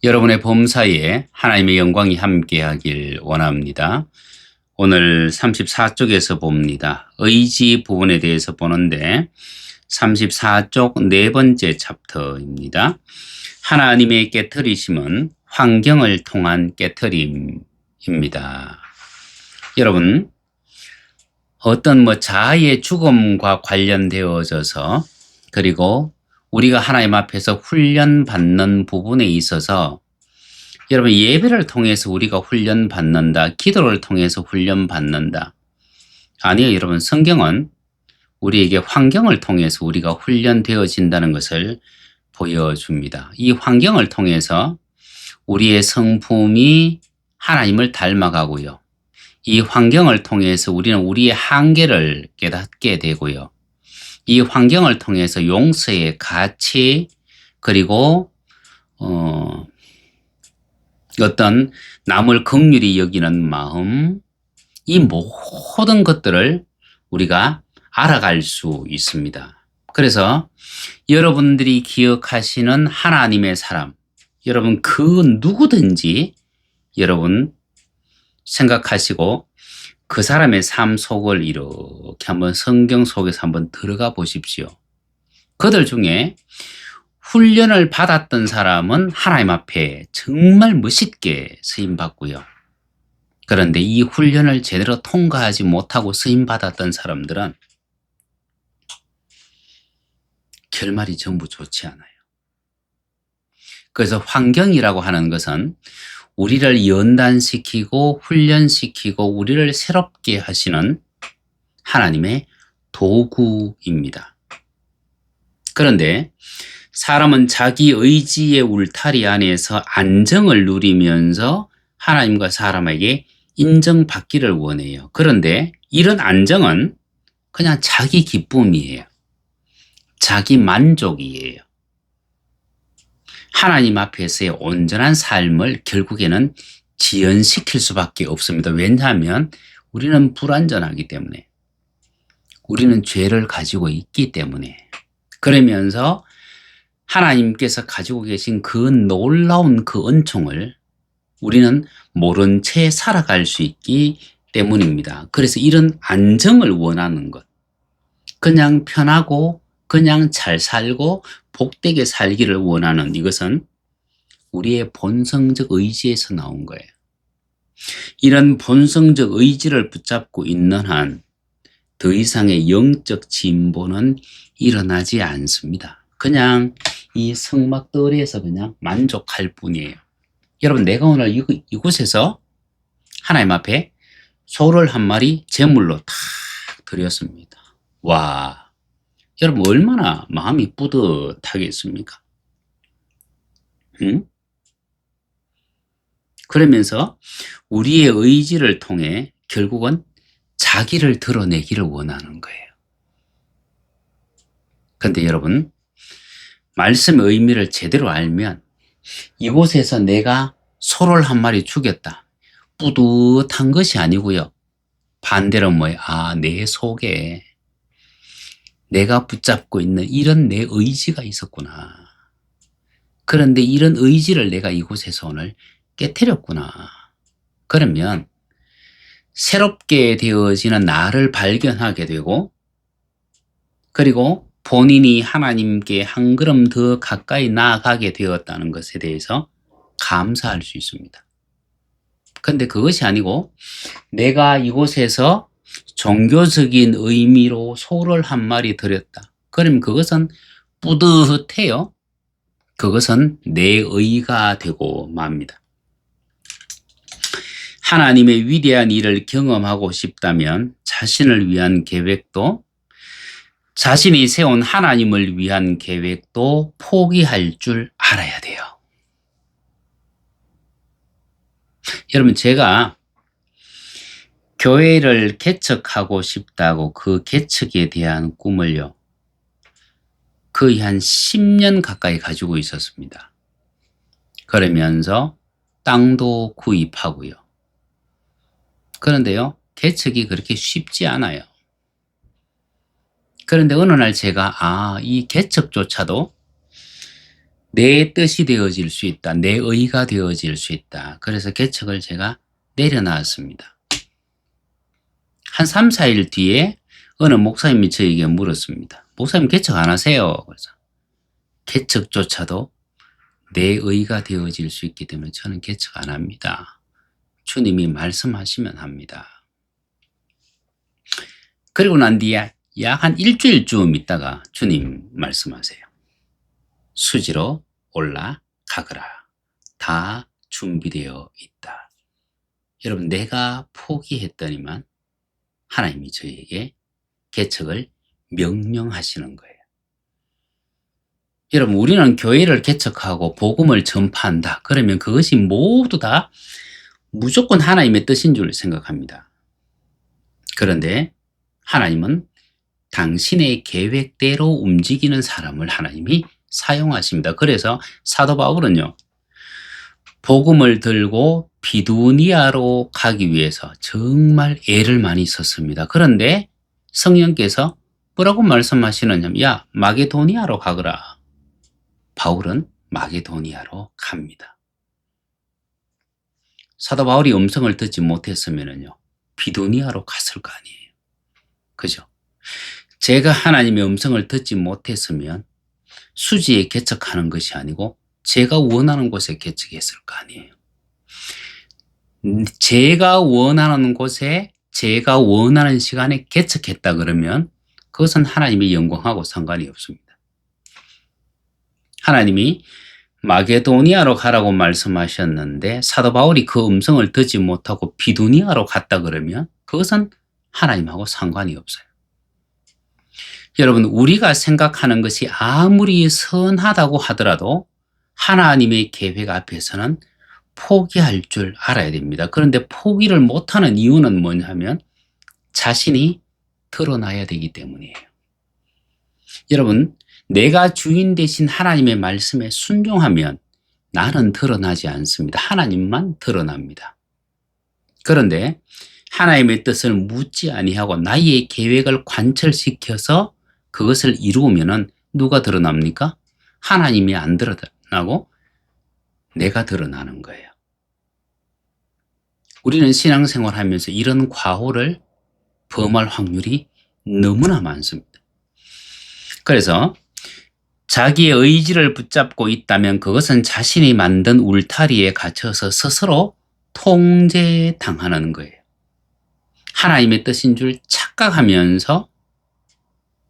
여러분의 범사에 하나님의 영광이 함께하길 원합니다. 오늘 34쪽에서 봅니다. 의지 부분에 대해서 보는데 34쪽 네 번째 챕터입니다. 하나님의 깨트리심은 환경을 통한 깨트림입니다. 여러분, 어떤 자아의 죽음과 관련되어져서 그리고 우리가 하나님 앞에서 훈련받는 부분에 있어서 여러분 예배를 통해서 우리가 훈련받는다. 기도를 통해서 훈련받는다. 아니요, 여러분, 성경은 우리에게 환경을 통해서 우리가 훈련되어진다는 것을 보여줍니다. 이 환경을 통해서 우리의 성품이 하나님을 닮아가고요. 이 환경을 통해서 우리는 우리의 한계를 깨닫게 되고요. 이 환경을 통해서 용서의 가치 그리고 어떤 남을 긍휼히 여기는 마음, 이 모든 것들을 우리가 알아갈 수 있습니다. 그래서 여러분들이 기억하시는 하나님의 사람, 여러분 그 누구든지 여러분 생각하시고 그 사람의 삶 속을 이렇게 한번 성경 속에서 한번 들어가 보십시오. 그들 중에 훈련을 받았던 사람은 하나님 앞에 정말 멋있게 쓰임받고요. 그런데 이 훈련을 제대로 통과하지 못하고 쓰임받았던 사람들은 결말이 전부 좋지 않아요. 그래서 환경이라고 하는 것은 우리를 연단시키고 훈련시키고 우리를 새롭게 하시는 하나님의 도구입니다. 그런데 사람은 자기 의지의 울타리 안에서 안정을 누리면서 하나님과 사람에게 인정받기를 원해요. 그런데 이런 안정은 그냥 자기 기쁨이에요. 자기 만족이에요. 하나님 앞에서의 온전한 삶을 결국에는 지연시킬 수밖에 없습니다. 왜냐하면 우리는 불완전하기 때문에, 우리는 죄를 가지고 있기 때문에. 그러면서 하나님께서 가지고 계신 그 놀라운 그 은총을 우리는 모른 채 살아갈 수 있기 때문입니다. 그래서 이런 안정을 원하는 것, 그냥 편하고 그냥 잘 살고 복되게 살기를 원하는 이것은 우리의 본성적 의지에서 나온 거예요. 이런 본성적 의지를 붙잡고 있는 한 더 이상의 영적 진보는 일어나지 않습니다. 그냥 이 성막들에서 그냥 만족할 뿐이에요. 여러분, 내가 오늘 이곳에서 하나님 앞에 소를 한 마리 제물로 탁 드렸습니다. 와, 여러분 얼마나 마음이 뿌듯하겠습니까? 응? 그러면서 우리의 의지를 통해 결국은 자기를 드러내기를 원하는 거예요. 그런데 여러분, 말씀의 의미를 제대로 알면 이곳에서 내가 소를 한 마리 죽였다, 뿌듯한 것이 아니고요. 반대로 내 속에 내가 붙잡고 있는 이런 내 의지가 있었구나. 그런데 이런 의지를 내가 이곳에서 오늘 깨트렸구나. 그러면 새롭게 되어지는 나를 발견하게 되고, 그리고 본인이 하나님께 한 걸음 더 가까이 나아가게 되었다는 것에 대해서 감사할 수 있습니다. 그런데 그것이 아니고 내가 이곳에서 종교적인 의미로 소를 한 마리 드렸다. 그러면 그것은 뿌듯해요. 그것은 내 의가 되고 맙니다. 하나님의 위대한 일을 경험하고 싶다면 자신을 위한 계획도, 자신이 세운 하나님을 위한 계획도 포기할 줄 알아야 돼요. 여러분, 제가 교회를 개척하고 싶다고 그 개척에 대한 꿈을요, 거의 한 10년 가까이 가지고 있었습니다. 그러면서 땅도 구입하고요. 그런데요, 개척이 그렇게 쉽지 않아요. 그런데 어느 날 제가 이 개척조차도 내 뜻이 되어질 수 있다. 내 의가 되어질 수 있다. 그래서 개척을 제가 내려놨습니다. 한 3, 4일 뒤에 어느 목사님이 저에게 물었습니다. 목사님 개척 안 하세요? 그래서 개척조차도 내 의가 되어질 수 있기 때문에 저는 개척 안 합니다. 주님이 말씀하시면 합니다. 그리고 난 뒤에 약 한 일주일쯤 있다가 주님 말씀하세요. 수지로 올라가거라. 다 준비되어 있다. 여러분, 내가 포기했더니만 하나님이 저에게 개척을 명령하시는 거예요. 여러분, 우리는 교회를 개척하고 복음을 전파한다. 그러면 그것이 모두 다 무조건 하나님의 뜻인 줄 생각합니다. 그런데 하나님은 당신의 계획대로 움직이는 사람을 하나님이 사용하십니다. 그래서 사도 바울은요, 복음을 들고 비두니아로 가기 위해서 정말 애를 많이 썼습니다. 그런데 성령께서 뭐라고 말씀하시느냐면, 야, 마게도니아로 가거라. 바울은 마게도니아로 갑니다. 사도 바울이 음성을 듣지 못했으면요, 비두니아로 갔을 거 아니에요. 그죠? 제가 하나님의 음성을 듣지 못했으면 수지에 개척하는 것이 아니고 제가 원하는 곳에 개척했을 거 아니에요. 제가 원하는 곳에 제가 원하는 시간에 개척했다 그러면 그것은 하나님의 영광하고 상관이 없습니다. 하나님이 마게도니아로 가라고 말씀하셨는데 사도 바울이 그 음성을 듣지 못하고 비두니아로 갔다 그러면 그것은 하나님하고 상관이 없어요. 여러분, 우리가 생각하는 것이 아무리 선하다고 하더라도 하나님의 계획 앞에서는 포기할 줄 알아야 됩니다. 그런데 포기를 못하는 이유는 뭐냐면 자신이 드러나야 되기 때문이에요. 여러분, 내가 주인 되신 하나님의 말씀에 순종하면 나는 드러나지 않습니다. 하나님만 드러납니다. 그런데 하나님의 뜻을 묻지 아니하고 나의 계획을 관철시켜서 그것을 이루면은 누가 드러납니까? 하나님이 안 드러나고 내가 드러나는 거예요. 우리는 신앙생활 하면서 이런 과오를 범할 확률이 너무나 많습니다. 그래서 자기의 의지를 붙잡고 있다면 그것은 자신이 만든 울타리에 갇혀서 스스로 통제당하는 거예요. 하나님의 뜻인 줄 착각하면서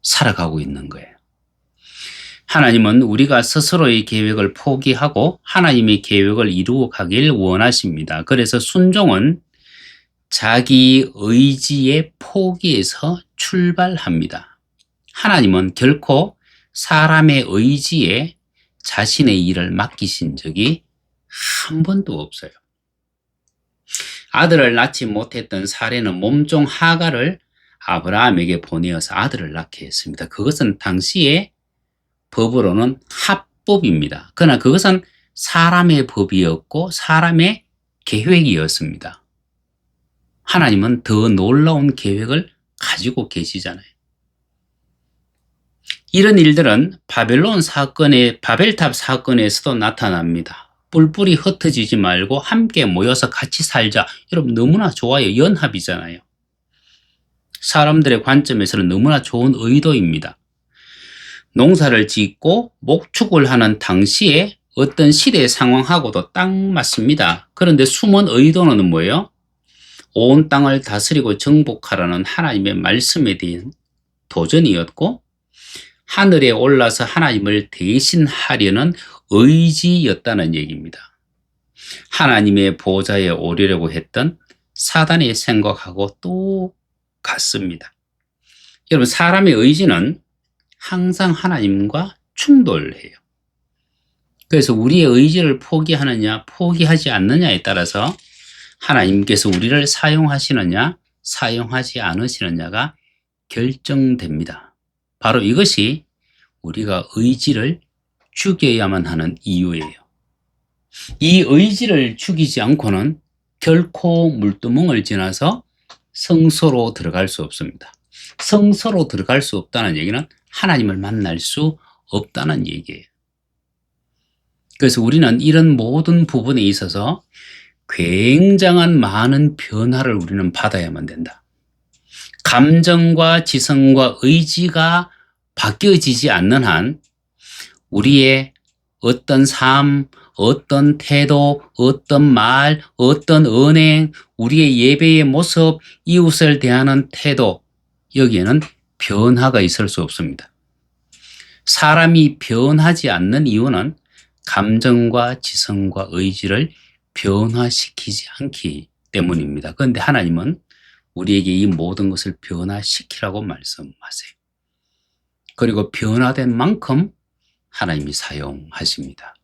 살아가고 있는 거예요. 하나님은 우리가 스스로의 계획을 포기하고 하나님의 계획을 이루어 가길 원하십니다. 그래서 순종은 자기 의지의 포기에서 출발합니다. 하나님은 결코 사람의 의지에 자신의 일을 맡기신 적이 한 번도 없어요. 아들을 낳지 못했던 사례는 몸종 하갈을 아브라함에게 보내어서 아들을 낳게 했습니다. 그것은 당시에 법으로는 합법입니다. 그러나 그것은 사람의 법이었고 사람의 계획이었습니다. 하나님은 더 놀라운 계획을 가지고 계시잖아요. 이런 일들은 바벨탑 사건에서도 나타납니다. 뿔뿔이 흩어지지 말고 함께 모여서 같이 살자. 여러분, 너무나 좋아요. 연합이잖아요. 사람들의 관점에서는 너무나 좋은 의도입니다. 농사를 짓고 목축을 하는 당시에 어떤 시대의 상황하고도 딱 맞습니다. 그런데 숨은 의도는 뭐예요? 온 땅을 다스리고 정복하라는 하나님의 말씀에 대한 도전이었고 하늘에 올라서 하나님을 대신하려는 의지였다는 얘기입니다. 하나님의 보좌에 오르려고 했던 사단의 생각하고 똑같습니다. 여러분, 사람의 의지는 항상 하나님과 충돌해요. 그래서 우리의 의지를 포기하느냐 포기하지 않느냐에 따라서 하나님께서 우리를 사용하시느냐 사용하지 않으시느냐가 결정됩니다. 바로 이것이 우리가 의지를 죽여야만 하는 이유예요. 이 의지를 죽이지 않고는 결코 물두멍을 지나서 성소로 들어갈 수 없습니다. 성소로 들어갈 수 없다는 얘기는 하나님을 만날 수 없다는 얘기예요. 그래서 우리는 이런 모든 부분에 있어서 굉장한 많은 변화를 우리는 받아야만 된다. 감정과 지성과 의지가 바뀌어지지 않는 한 우리의 어떤 삶, 어떤 태도, 어떤 말, 어떤 언행, 우리의 예배의 모습, 이웃을 대하는 태도, 여기에는 변화가 있을 수 없습니다. 사람이 변하지 않는 이유는 감정과 지성과 의지를 변화시키지 않기 때문입니다. 그런데 하나님은 우리에게 이 모든 것을 변화시키라고 말씀하세요. 그리고 변화된 만큼 하나님이 사용하십니다.